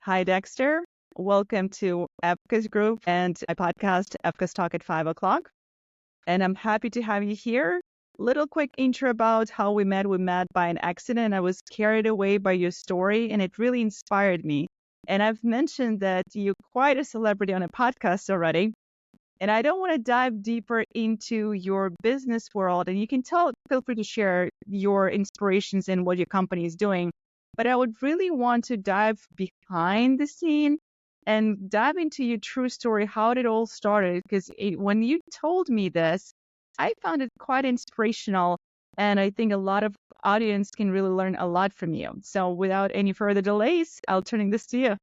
Hi, Dexter. Welcome to Epka's group and my podcast, Epka's Talk at 5 o'clock. And I'm happy to have you here. Little quick intro about how we met. We met by an accident. I was carried away by your story, and it really inspired me. And I've mentioned that you're quite a celebrity on a podcast already. And I don't want to dive deeper into your business world. And you can feel free to share your inspirations and what your company is doing. But I would really want to dive behind the scene and dive into your true story, how it all started. Because when you told me this, I found it quite inspirational. And I think a lot of audience can really learn a lot from you. So without any further delays, I'll turn this to you.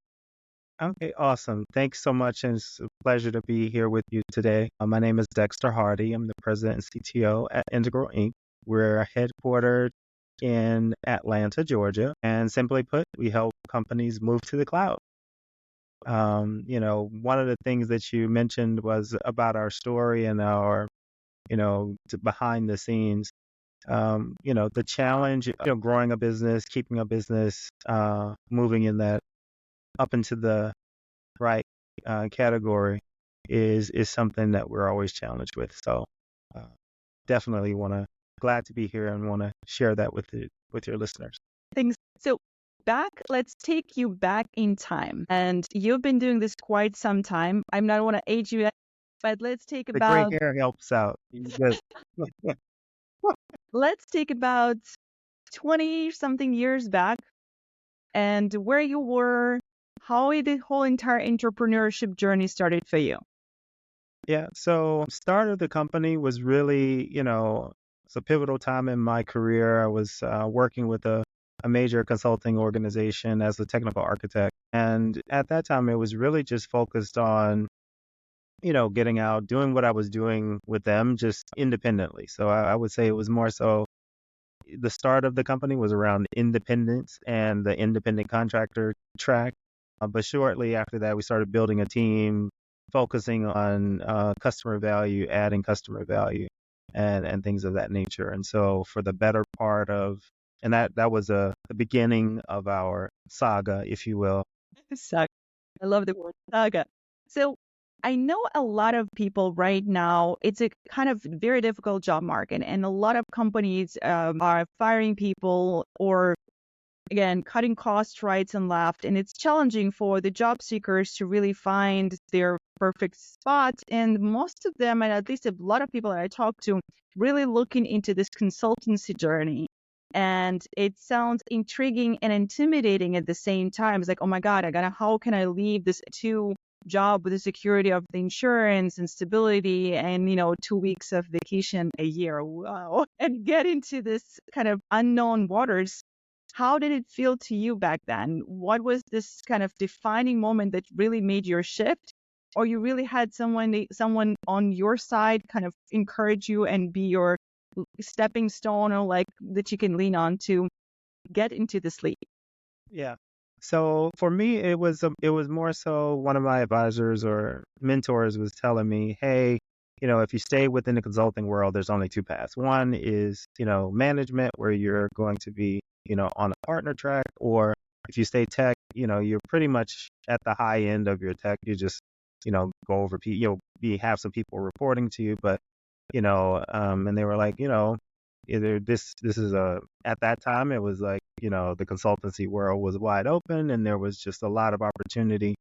Okay, awesome. Thanks so much. And it's a pleasure to be here with you today. My name is Dexter Hardy. I'm the president and CTO at Ntegral Inc. We're headquartered in Atlanta, Georgia. And simply put, we help companies move to the cloud. One of the things that you mentioned was about our story and our, behind the scenes. The challenge, growing a business, keeping a business, moving in that up into the right category is something that we're always challenged with. So definitely glad to be here and want to share that with your listeners. Thanks. So let's take you back in time. And you've been doing this quite some time. I don't want to age you, but let's take The about gray hair helps out. let's take about 20 something years back and where you were, how the whole entire entrepreneurship journey started for you. Yeah, so start of the company was really, it's a pivotal time in my career. I was working with a major consulting organization as a technical architect. And at that time, it was really just focused on, getting out, doing what I was doing with them just independently. So I would say it was more so the start of the company was around independence and the independent contractor track. But shortly after that, we started building a team, focusing on customer value, adding customer value, and things of that nature. And so for the better part of, and that was the beginning of our saga, if you will. Saga. I love the word saga. So I know a lot of people right now, it's a kind of very difficult job market, and a lot of companies are firing people or, again, cutting costs right and left. And it's challenging for the job seekers to really find their perfect spot. And most of them, and at least a lot of people that I talk to, really looking into this consultancy journey. And it sounds intriguing and intimidating at the same time. It's like, oh my God, how can I leave this job with the security of the insurance and stability and 2 weeks of vacation a year, wow, and get into this kind of unknown waters? How did it feel to you back then? What was this kind of defining moment that really made your shift? Or you really had someone on your side kind of encourage you and be your stepping stone, or like that you can lean on to get into this lead? Yeah. So for me, it was more so one of my advisors or mentors was telling me, hey, if you stay within the consulting world, there's only two paths. One is, management, where you're going to be, on a partner track, or if you stay tech, you're pretty much at the high end of your tech. You just, go over, have some people reporting to you, but, and they were like, either this is at that time, it was like, the consultancy world was wide open and there was just a lot of opportunity.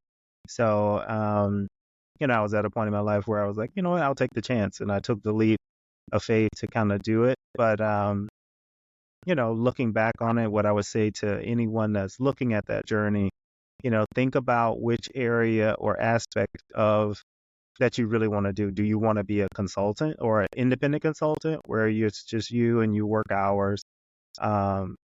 So, I was at a point in my life where I was like, you know what, I'll take the chance. And I took the leap of faith to kind of do it. But, looking back on it, what I would say to anyone that's looking at that journey, think about which area or aspect of that you really want to do. Do you want to be a consultant or an independent consultant where it's just you and you work hours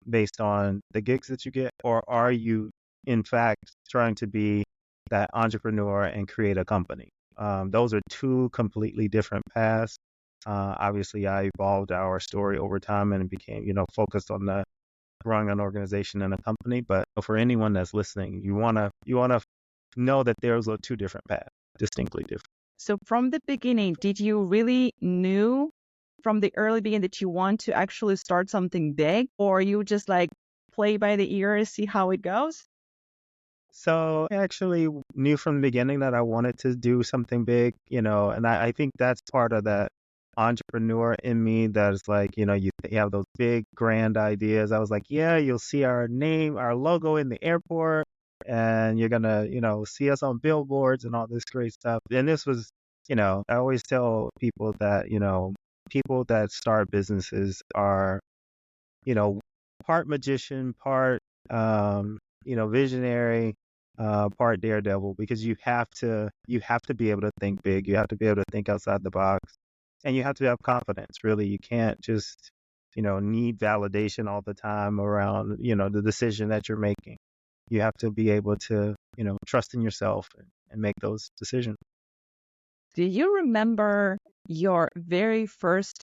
based on the gigs that you get? Or are you, in fact, trying to be that entrepreneur and create a company? Those are two completely different paths. Obviously, I evolved our story over time and became, focused on the growing an organization and a company. But for anyone that's listening, you want to know that there's two different paths, distinctly different. So from the beginning, did you really knew from the early beginning that you want to actually start something big, or you just like play by the ear, see how it goes? So I actually knew from the beginning that I wanted to do something big, and I think that's part of that entrepreneur in me that's like, you have those big grand ideas. I was like, yeah, you'll see our name, our logo in the airport, and you're gonna, see us on billboards and all this great stuff. And this was, I always tell people that, people that start businesses are, you know, part magician, part, visionary, part daredevil, because you have to be able to think big. You have to be able to think outside the box, and you have to have confidence. Really, you can't just, need validation all the time around, the decision that you're making. You have to be able to, trust in yourself and make those decisions. Do you remember your very first,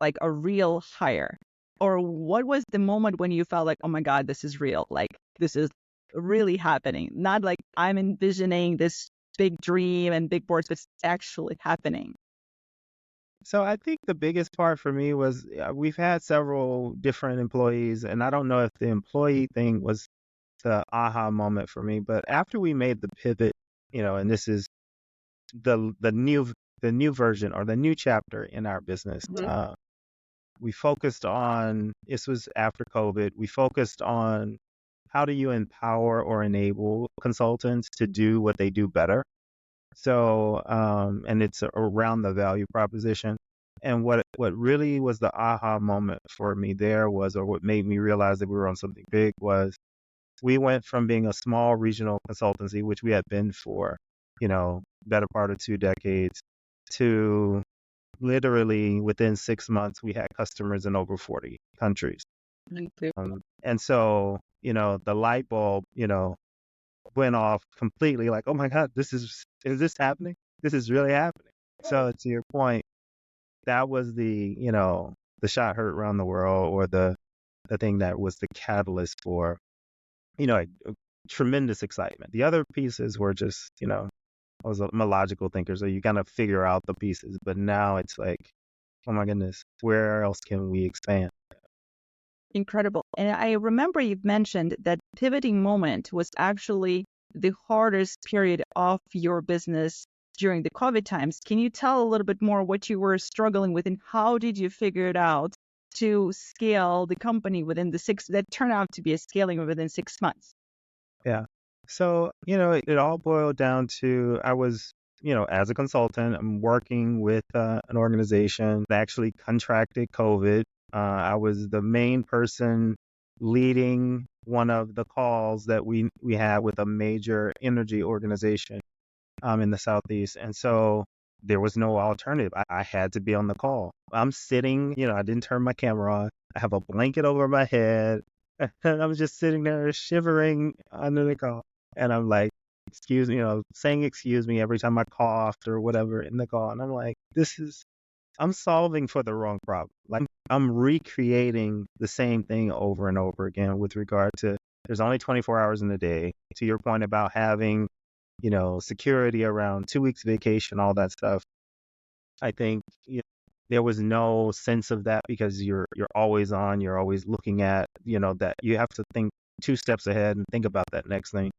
like a real hire? Or what was the moment when you felt like, oh my God, this is real? Like, this is really happening. Not like I'm envisioning this big dream and big boards, but it's actually happening. So I think the biggest part for me was we've had several different employees, and I don't know if the employee thing was the aha moment for me, but after we made the pivot, and this is the new version or the new chapter in our business. Mhm. We focused on, this was after COVID, we focused on how do you empower or enable consultants to do what they do better. So, and it's around the value proposition. And what really was the aha moment for me there was, or what made me realize that we were on something big was we went from being a small regional consultancy, which we had been for, better part of 2 decades, to literally within 6 months, we had customers in over 40 countries. Okay. And so, the light bulb, went off completely like, oh my God, is this happening? This is really happening. So to your point, that was the shot heard around the world, or the thing that was the catalyst for, a tremendous excitement. The other pieces were just, I'm a logical thinker, so you kind of figure out the pieces. But now it's like, oh my goodness, where else can we expand? Incredible. And I remember you've mentioned that pivoting moment was actually the hardest period of your business during the COVID times. Can you tell a little bit more what you were struggling with and how did you figure it out to scale the company within that turned out to be a scaling within 6 months? Yeah. So, it all boiled down to I was, as a consultant, I'm working with an organization that actually contracted COVID. I was the main person leading one of the calls that we had with a major energy organization in the Southeast. And so there was no alternative. I had to be on the call. I'm sitting, I didn't turn my camera on. I have a blanket over my head. And I'm just sitting there shivering under the call. And I'm like, excuse me, saying excuse me every time I coughed or whatever in the call. And I'm like, I'm solving for the wrong problem. Like, I'm recreating the same thing over and over again with regard to there's only 24 hours in a day. To your point about having, security around 2 weeks vacation, all that stuff. I think there was no sense of that because you're always on, you're always looking at, that you have to think 2 steps ahead and think about that next thing.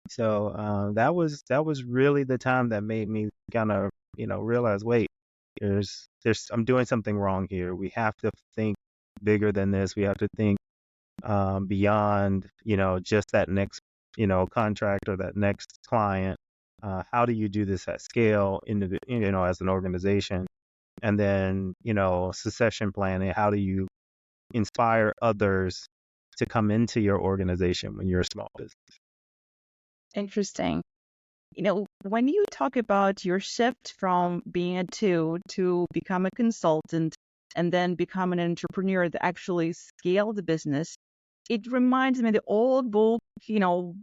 So that was really the time that made me kind of, realize, wait, I'm doing something wrong here. We have to think bigger than this. We have to think beyond, just that next, contract or that next client. How do you do this at scale, as an organization? And then, succession planning. How do you inspire others to come into your organization when you're a small business? Interesting. When you talk about your shift from being a two to become a consultant and then become an entrepreneur that actually scale the business, it reminds me of the old book,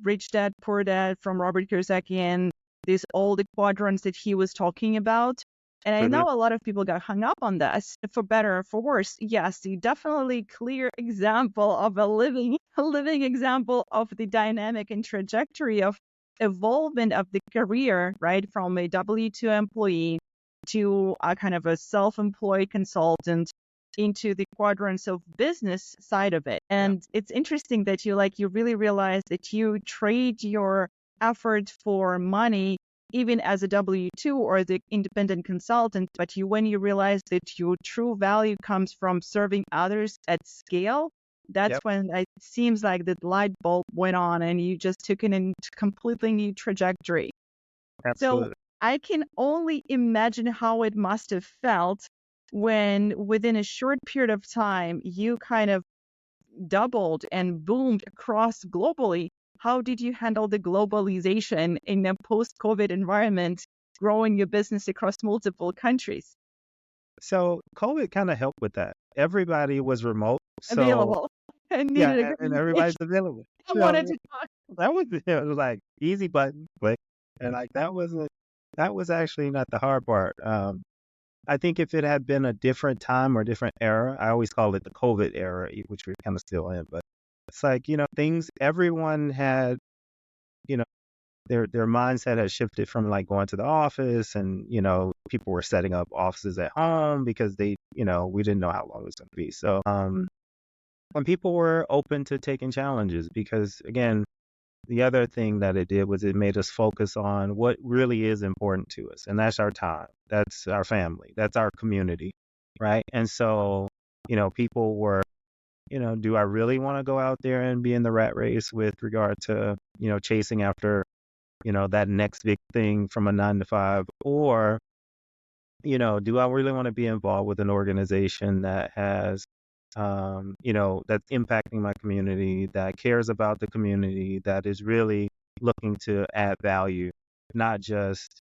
Rich Dad, Poor Dad from Robert Kiyosaki and these old quadrants that he was talking about. And I Hmm. know a lot of people got hung up on this for better or for worse. Yes, the definitely clear example of a living example of the dynamic and trajectory of evolvement of the career, right? From a W-2 employee to a kind of a self-employed consultant into the quadrants of business side of it. Yeah. And it's interesting that you really realize that you trade your effort for money, even as a W-2 or the independent consultant, but when you realize that your true value comes from serving others at scale, that's Yep, when it seems like the light bulb went on and you just took it in a completely new trajectory. So absolutely. I can only imagine how it must have felt when within a short period of time you kind of doubled and boomed across globally. How did you handle the globalization in a post-COVID environment, growing your business across multiple countries? So COVID kind of helped with that. Everybody was remote, so Available. I yeah, needed a and conversation. everybody's available. I So wanted to talk. that was it was like easy button click, and like that was actually not the hard part. I think if it had been a different time or different era, I always call it the COVID era, which we're kind of still in, but it's like, things everyone had, you know, their mindset had shifted from like going to the office and, people were setting up offices at home because we didn't know how long it was going to be. So, and people were open to taking challenges because again, the other thing that it did was it made us focus on what really is important to us, and that's our time, that's our family, that's our community, right? And so, people were, do I really want to go out there and be in the rat race with regard to, chasing after, that next big thing from a 9 to 5, or, do I really want to be involved with an organization that has that's impacting my community, that cares about the community, that is really looking to add value, not just,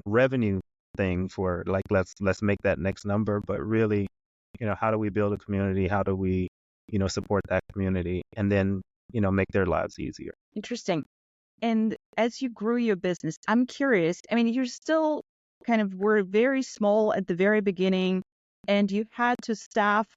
revenue thing for like let's make that next number, but really, how do we build a community? How do we, support that community and then, make their lives easier? Interesting. And as you grew your business, I'm curious. I mean, you're still were very small at the very beginning, and you had to staff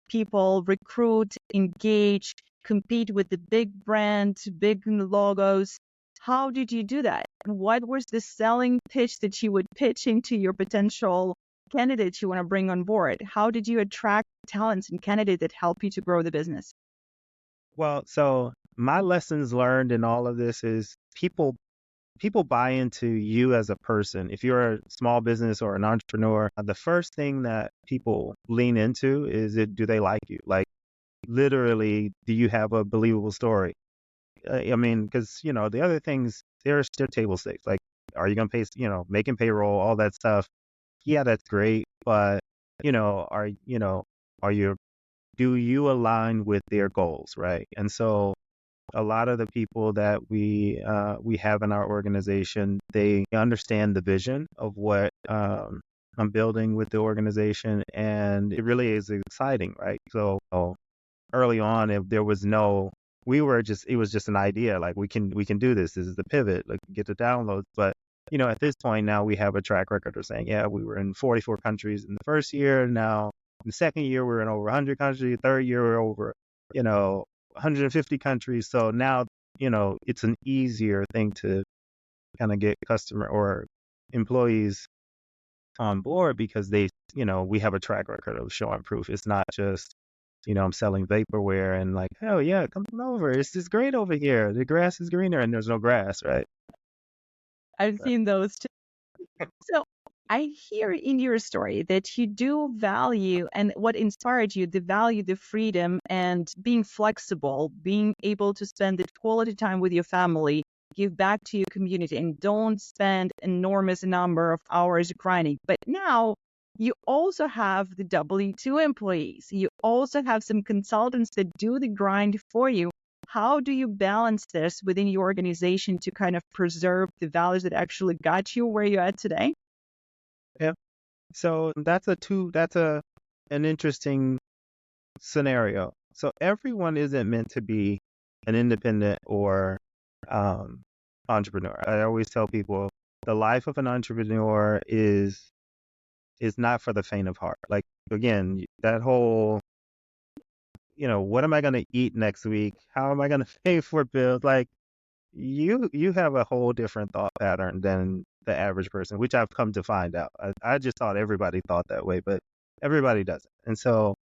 people, recruit, engage, compete with the big brands, big logos. How did you do that? And what was the selling pitch that you would pitch into your potential candidates you want to bring on board? How did you attract talents and candidates that help you to grow the business? Well, so my lessons learned in all of this is people buy into you as a person. If you're a small business or an entrepreneur, the first thing that people lean into is do they like you? Like literally, do you have a believable story? I mean, because the other things they're table stakes. Like, are you gonna pay? Making payroll, all that stuff. Yeah, that's great, but are you do you align with their goals, right? And so a lot of the people that we have in our organization, they understand the vision of what I'm building with the organization, and it really is exciting, right? So early on, if there was no, it was just an idea, like we can do this. This is the pivot, like get the downloads, but at this point now we have a track record of saying, yeah, we were in 44 countries in the first year. Now in the second year we're in over 100 countries. Third year we're over, you know, 150 countries. So now, it's an easier thing to kind of get customer or employees on board because we have a track record of showing proof. It's not just, I'm selling vaporware and like, hell yeah, come on over. It's just great over here. The grass is greener and there's no grass, right? I've seen those too. So I hear in your story that you do value and what inspired you, the value, the freedom and being flexible, being able to spend the quality time with your family, give back to your community and don't spend enormous number of hours grinding. But now you also have the W-2 employees. You also have some consultants that do the grind for you. How do you balance this within your organization to kind of preserve the values that actually got you where you're at today? Yeah. So that's an interesting scenario. So everyone isn't meant to be an independent or um, entrepreneur. I always tell people the life of an entrepreneur is not for the faint of heart. Like again, that whole, what am I going to eat next week? How am I going to pay for bills? Like you have a whole different thought pattern than the average person, which I've come to find out. I just thought everybody thought that way, but everybody doesn't. And so,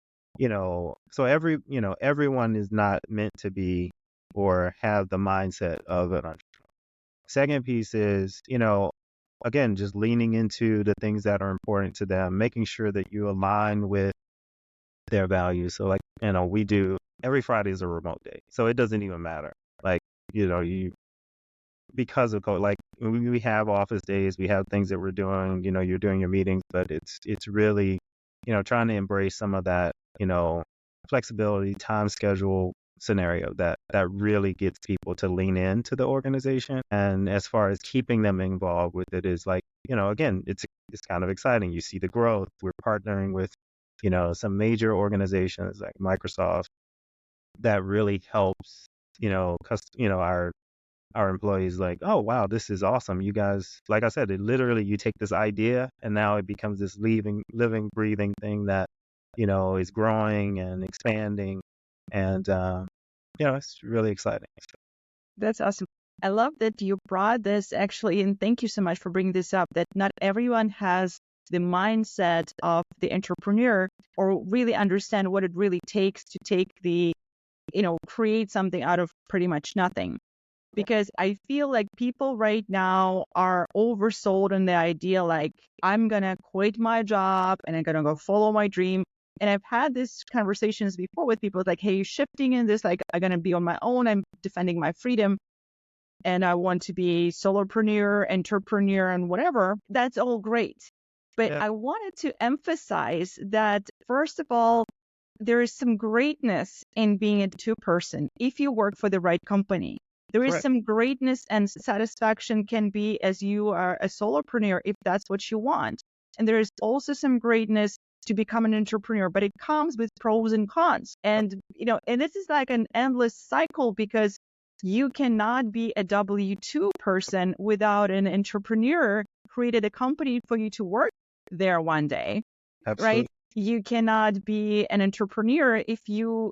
everyone is not meant to be or have the mindset of an entrepreneur. Second piece is, again, just leaning into the things that are important to them, making sure that you align with their values. So like, we do every Friday is a remote day. So it doesn't even matter. Like, you because of COVID, like we have office days, we have things that we're doing, you're doing your meetings, but it's really, trying to embrace some of that, flexibility, time schedule scenario that really gets people to lean into the organization. And as far as keeping them involved with it is like, again, it's kind of exciting. You see the growth. We're partnering with, some major organizations like Microsoft that really helps, our employees like, oh, wow, this is awesome. You guys, like I said, it literally, you take this idea and now it becomes this living, breathing thing that, is growing and expanding. And, it's really exciting. That's awesome. I love that you brought this actually, and thank you so much for bringing this up, that not everyone has the mindset of the entrepreneur or really understand what it really takes to take create something out of pretty much nothing. Because I feel like people right now are oversold on the idea like, I'm going to quit my job and I'm going to go follow my dream. And I've had these conversations before with people like, hey, shifting in this, like, I'm going to be on my own. I'm defending my freedom and I want to be solopreneur, entrepreneur, and whatever. That's all great. But Yeah. I wanted to emphasize that, first of all, there is some greatness in being a two-person if you work for the right company. There is Correct. some greatness and satisfaction can be as you are a solopreneur if that's what you want. And there is also some greatness to become an entrepreneur, but it comes with pros and cons. And, and this is like an endless cycle because you cannot be a W-2 person without an entrepreneur created a company for you to work there one day, Absolutely. right? You cannot be an entrepreneur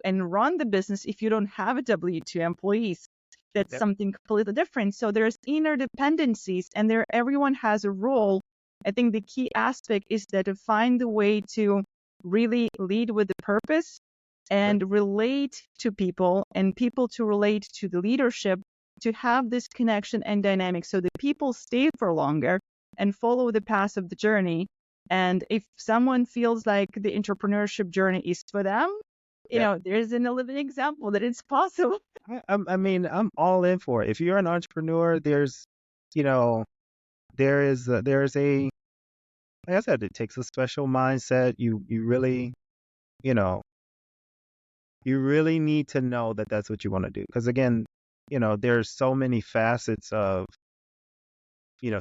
and run the business if you don't have a W-2 employees. That's Yep. something completely different. So there's inner dependencies and everyone has a role. I think the key aspect is that to find the way to really lead with the purpose and relate to people and people to relate to the leadership to have this connection and dynamic so the people stay for longer and follow the path of the journey. And if someone feels like the entrepreneurship journey is for them, there's a living example that it's possible. I'm all in for it. If you're an entrepreneur, there's, there's a, like I said, it takes a special mindset. You really, you really need to know that that's what you want to do. Because again, there's so many facets of,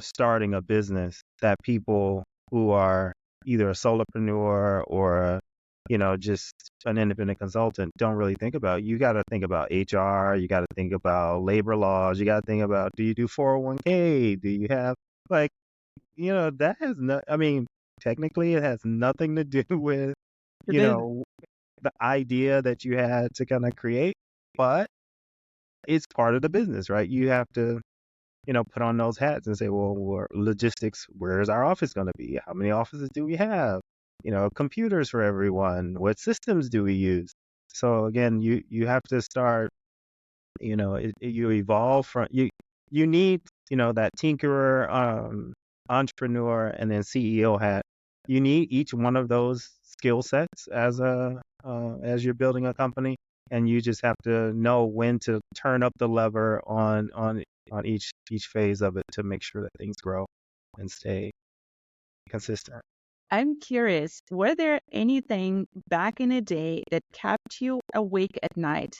starting a business that people who are either a solopreneur or, just an independent consultant don't really think about. You got to think about HR. You got to think about labor laws. You got to think about, do you do 401k? Do you have like, that has no, I mean, technically it has nothing to do with, the idea that you had to kind of create, but it's part of the business, right? You have to, put on those hats and say, well, logistics, where's our office going to be? How many offices do we have? Computers for everyone. What systems do we use? So again, you have to start, you evolve from, you need, that tinkerer, entrepreneur, and then CEO hat. You need each one of those skill sets as you're building a company, and you just have to know when to turn up the lever on each phase of it to make sure that things grow and stay consistent. I'm curious, were there anything back in the day that kept you awake at night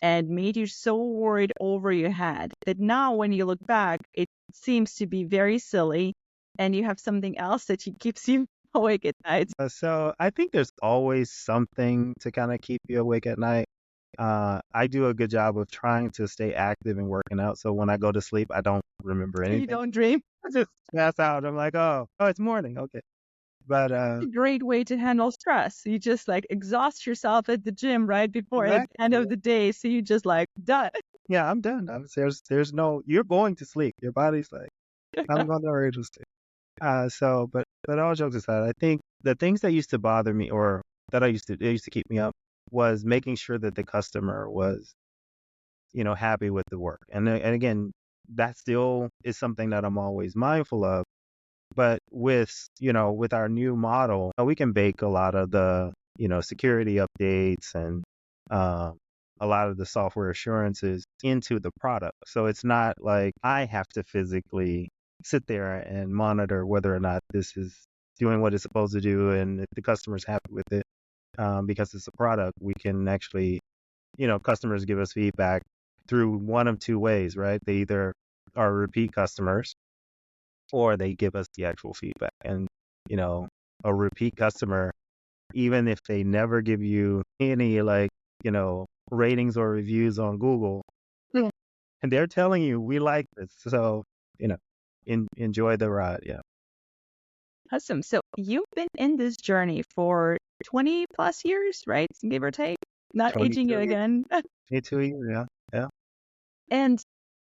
and made you so worried over your head that now when you look back, it seems to be very silly and you have something else that keeps you awake at night? So I think there's always something to kind of keep you awake at night. I do a good job of trying to stay active and working out. So when I go to sleep, I don't remember anything. You don't dream? I just pass out. I'm like, oh, it's morning. Okay. But A great way to handle stress. You just like exhaust yourself at the gym right before at the end of the day. So you just like done. Yeah, I'm done. There's no, you're going to sleep. Your body's like, I'm going to already to sleep. But all jokes aside, I think the things that used to bother me or that they used to keep me up was making sure that the customer was, happy with the work. And again, that still is something that I'm always mindful of. But with our new model, we can bake a lot of the, security updates and um, a lot of the software assurances into the product. So it's not like I have to physically sit there and monitor whether or not this is doing what it's supposed to do and if the customer's happy with it. Because it's a product, we can actually, customers give us feedback through one of two ways, right? They either are repeat customers or they give us the actual feedback. And, you know, a repeat customer, even if they never give you any ratings or reviews on Google, Yeah. and they're telling you we like this. So, you know, enjoy the ride. Yeah. Awesome. So you've been in this journey for 20 plus years, right? Give or take. Not aging you 22, again. 22 years. Yeah. Yeah. And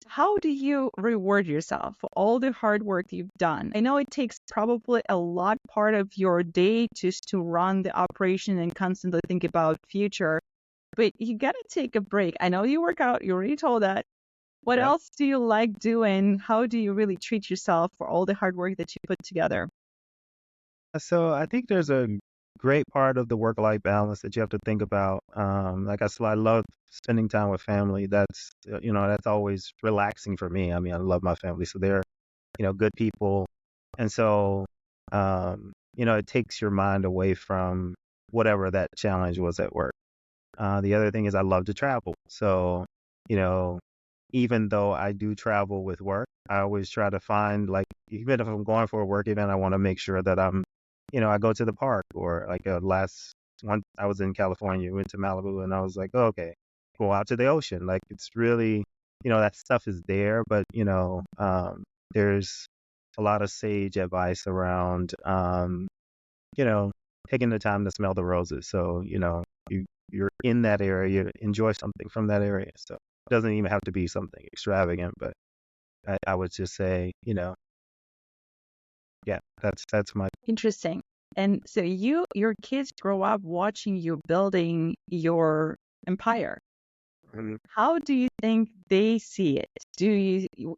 how do you reward yourself for all the hard work you've done? I know it takes probably a lot part of your day just to run the operation and constantly think about future, but you got to take a break. I know you work out. You already told that. What Yeah. else do you like doing? How do you really treat yourself for all the hard work that you put together? So I think there's a great part of the work-life balance that you have to think about. Like I said, I love spending time with family. That's always relaxing for me. I mean, I love my family, so they're, good people. And so, it takes your mind away from whatever that challenge was at work. The other thing is I love to travel. So, you know, even though I do travel with work, I always try to find, like, even if I'm going for a work event, I want to make sure that I go to the park, or like last one, I was in California, went to Malibu, and I was like, oh, okay, go out to the ocean. Like, it's really, that stuff is there, but, there's a lot of sage advice around, you know, taking the time to smell the roses. So, you're in that area, you enjoy something from that area. So it doesn't even have to be something extravagant, but I would just say, yeah, that's my. Interesting. And so your kids grow up watching you building your empire. Mhm. How do you think they see it?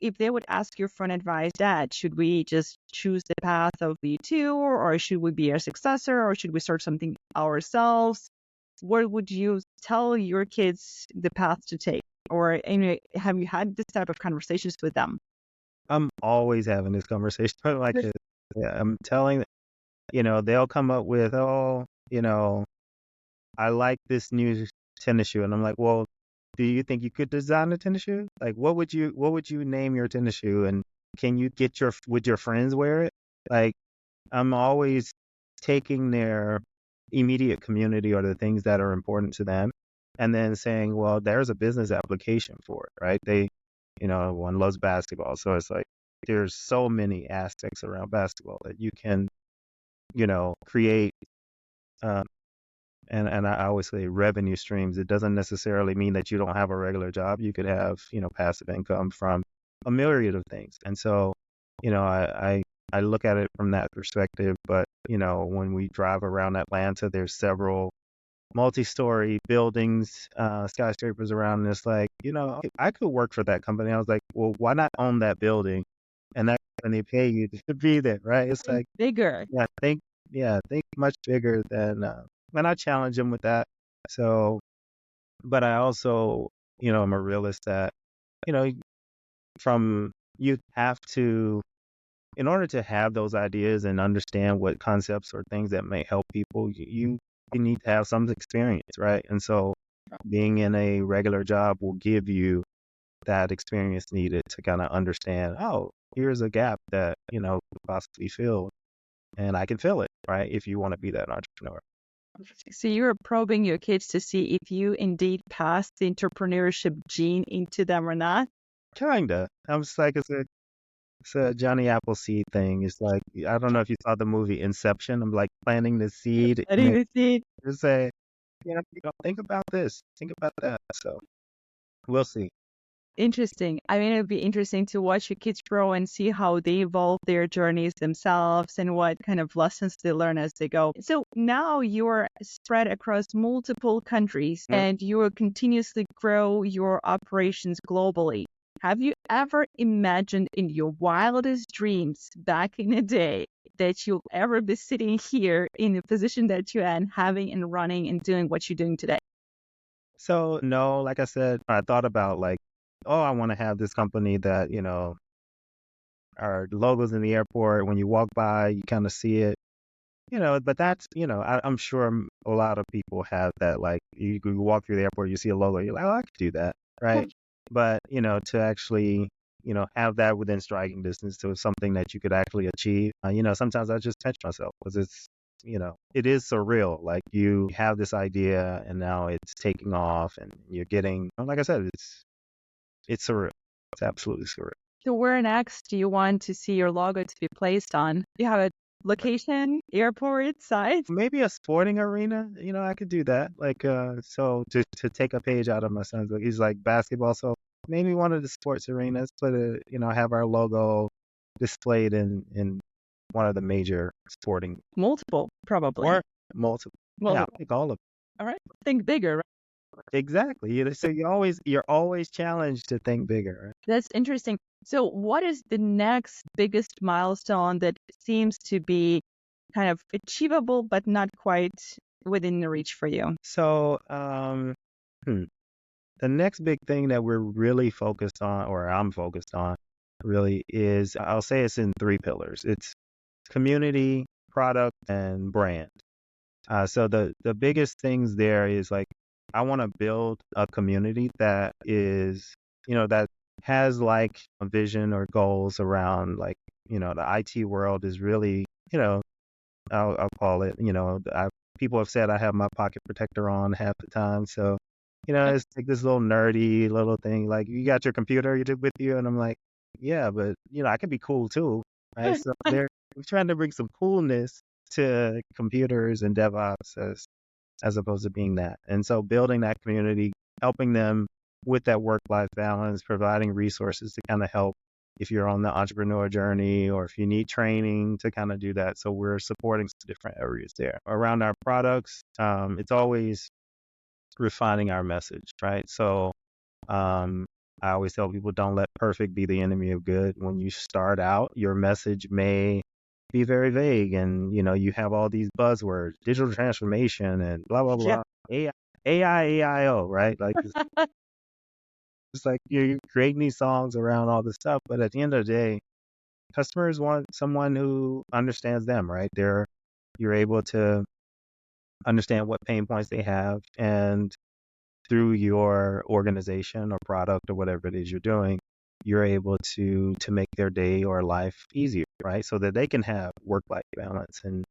If they would ask you for an advice, Dad, should we just choose the path of the two, or should we be a successor, or should we start something ourselves? What would you tell your kids the path to take? Or have you had this type of conversations with them? I'm always having this conversation with my kids. Yeah, I'm telling, they'll come up with, oh, I like this new tennis shoe. And I'm like, well, do you think you could design a tennis shoe? Like, what would you name your tennis shoe? And can you would your friends wear it? Like, I'm always taking their immediate community or the things that are important to them and then saying, well, there's a business application for it, right? One loves basketball. So it's like, there's so many aspects around basketball that you can, create. Um, and I always say revenue streams. It doesn't necessarily mean that you don't have a regular job. You could have, passive income from a myriad of things. And so, I look at it from that perspective. But, when we drive around Atlanta, there's several multi-story buildings, skyscrapers around, and it's like, I could work for that company. I was like, well, why not own that building? And that, and they pay you to be there, right? It's Think like, bigger. think much bigger than, and I challenge them with that. So, but I also, I'm a realist that, you know, from you have to, in order to have those ideas and understand what concepts or things that may help people, you need to have some experience, right? And so being in a regular job will give you that experience needed to kind of understand, oh, here's a gap that, could possibly fill, and I can fill it, right? If you want to be that entrepreneur. So you're probing your kids to see if you indeed pass the entrepreneurship gene into them or not. Kinda. I was like, it's a Johnny Appleseed thing. It's like, I don't know if you saw the movie Inception. I'm like planting the seed I and then didn't see it. just say, think about this, think about that. So we'll see. Interesting. I mean, it would be interesting to watch your kids grow and see how they evolve their journeys themselves and what kind of lessons they learn as they go. So now you're spread across multiple countries Mhm. and you will continuously grow your operations globally. Have you ever imagined in your wildest dreams back in the day that you'll ever be sitting here in the position that you're in, having and running and doing what you're doing today? So no, like I said, I thought about like, oh, I want to have this company that, our logos in the airport. When you walk by, you kind of see it, but that's, I'm sure a lot of people have that. Like you walk through the airport, you see a logo, you're like, oh, I could do that. Right. But, to actually, have that within striking distance to something that you could actually achieve, sometimes I just touch myself because it is surreal. Like you have this idea and now it's taking off and you're getting, like I said, it's surreal. It's absolutely surreal. So where next do you want to see your logo to be placed on? Do you have a location, airport, site? Maybe a sporting arena, I could do that. Like, so to take a page out of my son's book, he's like basketball. So maybe one of the sports arenas, have our logo displayed in one of the major sporting Multiple, probably. or multiple. Yeah, Multiple. like all of All right. Think bigger, right? exactly. So you're always challenged to think bigger. Right? That's interesting. So what is the next biggest milestone that seems to be kind of achievable, but not quite within the reach for you? So, hmm, the next big thing that we're really focused on, or I'm focused on, really is I'll say it's in three pillars. It's community, product, and brand. So the biggest things there is like I want to build a community that is, that has like a vision or goals around like, the IT world is really, I'll call it, people have said I have my pocket protector on half the time. So, it's like this little nerdy little thing. Like you got your computer with you, and I'm like, yeah, but I can be cool too, right? So they're trying to bring some coolness to computers and DevOps as opposed to being that. And so building that community, helping them with that work-life balance, providing resources to kind of help if you're on the entrepreneur journey or if you need training to kind of do that. So we're supporting some different areas there. Around our products, it's always refining our message, right? So I always tell people don't let perfect be the enemy of good. When you start out, your message may be very vague and you have all these buzzwords, digital transformation and blah blah Yeah. blah, AI, AIO, right? Like it's like you're creating these songs around all this stuff, but at the end of the day, customers want someone who understands them, right? You're able to understand what pain points they have, and through your organization or product or whatever it is you're doing, you're able to make their day or life easier, right? So that they can have work-life balance and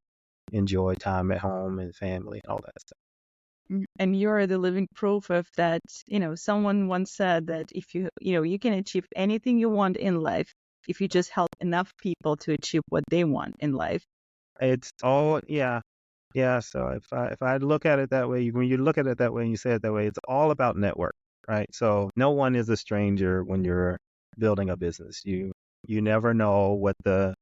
enjoy time at home and family and all that stuff. And you're the living proof of that. Someone once said that if you can achieve anything you want in life if you just help enough people to achieve what they want in life. It's all, yeah. Yeah, so if I look at it that way, when you look at it that way and you say it that way, it's all about network, right? So no one is a stranger when you're building a business. You never know what the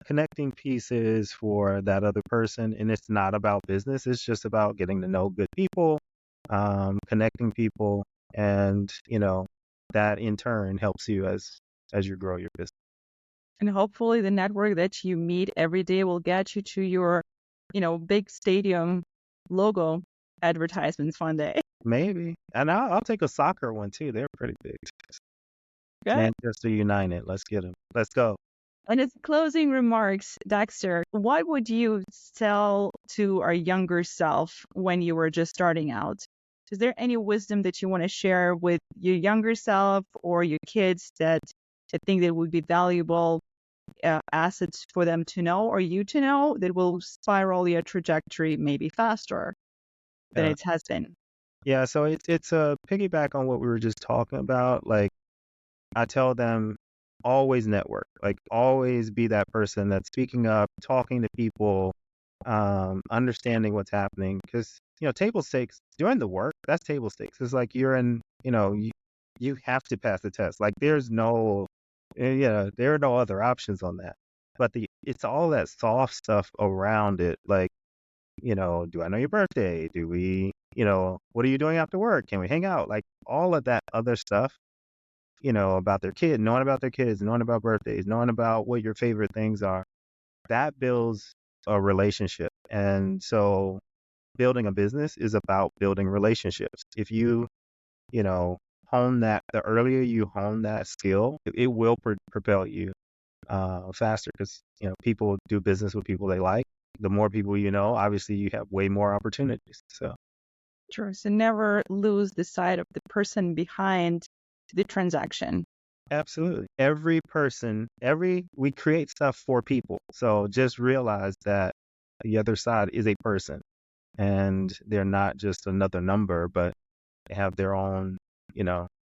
connecting piece is for that other person, and it's not about business. It's just about getting to know good people, connecting people, and that in turn helps you as you grow your business. And hopefully the network that you meet every day will get you to your, big stadium logo advertisements one day. Maybe, and I'll take a soccer one too. They're pretty big. Good. Manchester United. Let's get them. Let's go. And as closing remarks, Dexter, what would you tell to our younger self when you were just starting out? Is there any wisdom that you want to share with your younger self or your kids that I think that would be valuable assets for them to know or you to know that will spiral your trajectory maybe faster than Yeah. it has been? Yeah. So it's a piggyback on what we were just talking about. Like I tell them always network, like always be that person that's speaking up, talking to people, understanding what's happening. Because, table stakes doing the work, that's table stakes. It's like you're in, you have to pass the test. Like there's no, there are no other options on that. But it's all that soft stuff around it. Like, do I know your birthday? Do we, what are you doing after work? Can we hang out? Like all of that other stuff about their kid, knowing about their kids, knowing about birthdays, knowing about what your favorite things are, that builds a relationship. And so building a business is about building relationships. If you know, hone that, the earlier you hone that skill, it will propel you faster because, people do business with people they like. The more people you know, obviously you have way more opportunities. So True. So never lose the sight of the person behind the transaction. absolutely. We create stuff for people. So just realize that the other side is a person and they're not just another number, but they have their own,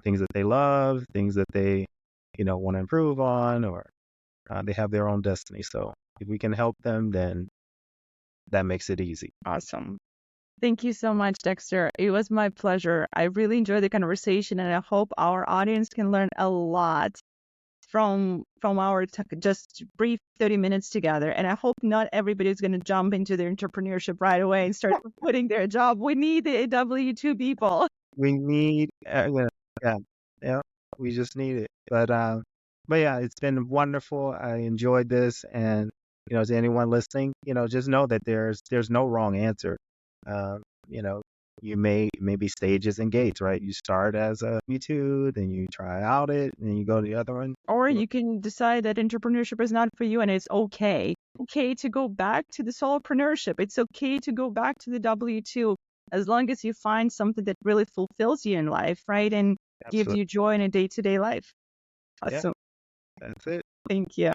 things that they love, things that they, want to improve on, or they have their own destiny. So if we can help them, then that makes it easy. Awesome. Thank you so much, Dexter. It was my pleasure. I really enjoyed the conversation, and I hope our audience can learn a lot from our just brief 30 minutes together. And I hope not everybody's going to jump into their entrepreneurship right away and start quitting their job. We need the W-2 people. We need, yeah, we just need it. But yeah, it's been wonderful. I enjoyed this, and to anyone listening, just know that there's no wrong answer. Um, you know, you maybe stages and gates, right? You start as a B2, then you try out it, and then you go to the other one. Or you can decide that entrepreneurship is not for you, and it's okay. Okay to go back to the solopreneurship. It's okay to go back to the W-2 as long as you find something that really fulfills you in life, right? And gives Absolutely. you joy in a day-to-day life. Yeah, Awesome. that's it. Thank you.